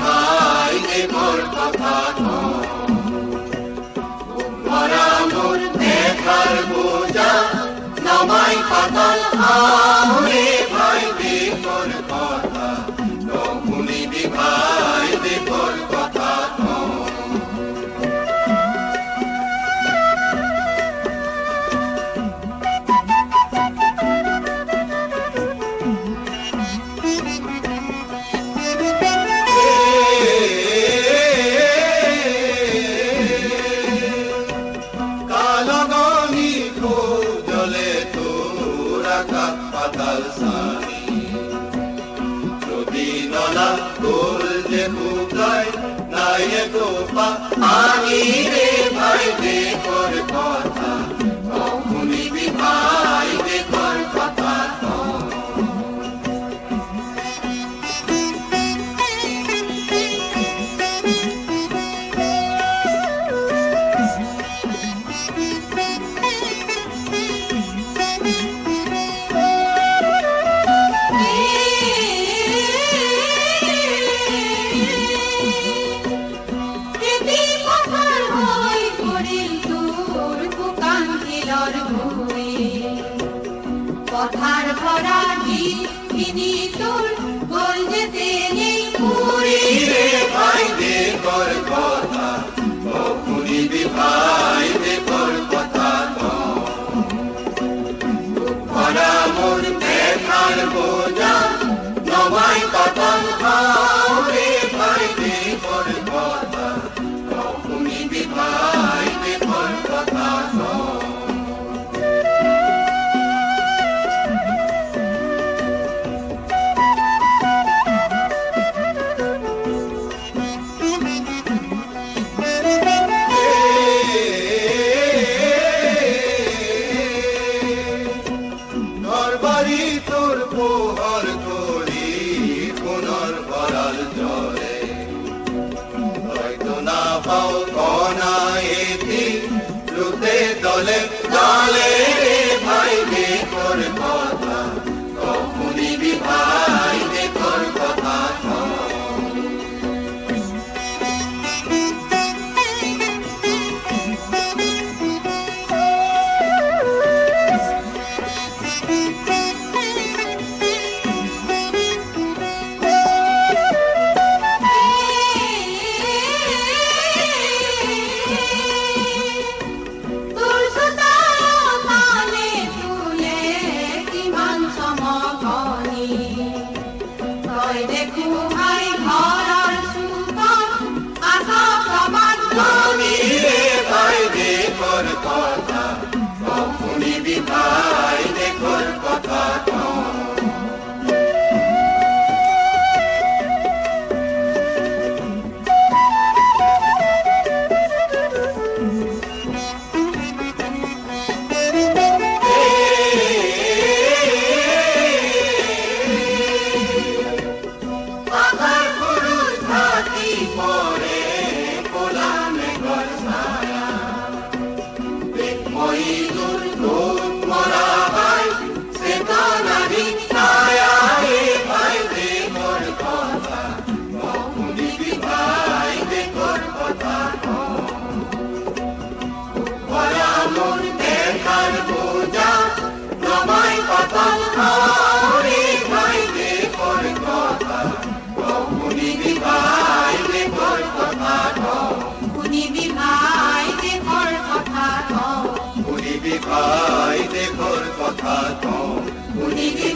বিভাই দেৱৰ কথা ভৰা মোৰ দেখাৰ বোজা নমাই পাতল আউৰে ভাই দেৱৰ কথা শুনিবি ভাই দেৱৰ কথা পাতাল সানি যদি নলা গোল যে বুকায় নাই গোপা আনি রে ভাই দেবর কথা শুনিবি ভাই দেবর কথা কথার ভরা দিনী তোর গোল যেতে নেই পুরী রে ভাই দেবর কথা শুনিবি ভাই দেবর কথা ভরা মোর দেখার বোঝা নবাই পাতল রে ভাই দেবর কথা শুনিবি ভাই দেবর কথা তোর পোহর ধরি পুনর ভরাল জলে হয়তো না পাও কনা এটি লুতে দলে দলে রে ভাই দেখর কথা শুনিবি ভাই দেখর কথা দেখো ভাই ঘৰৰ সুখত আশা প্ৰবাদ ৰে ভাই দেখৰ কথা শুনিবি ভাই দেখৰ কথা শুনিবি ভাই দেখৰ কথা শুনিবি ভাই দেখৰ কথা শুনিবি ভাই দেখৰ কথা শুনিবি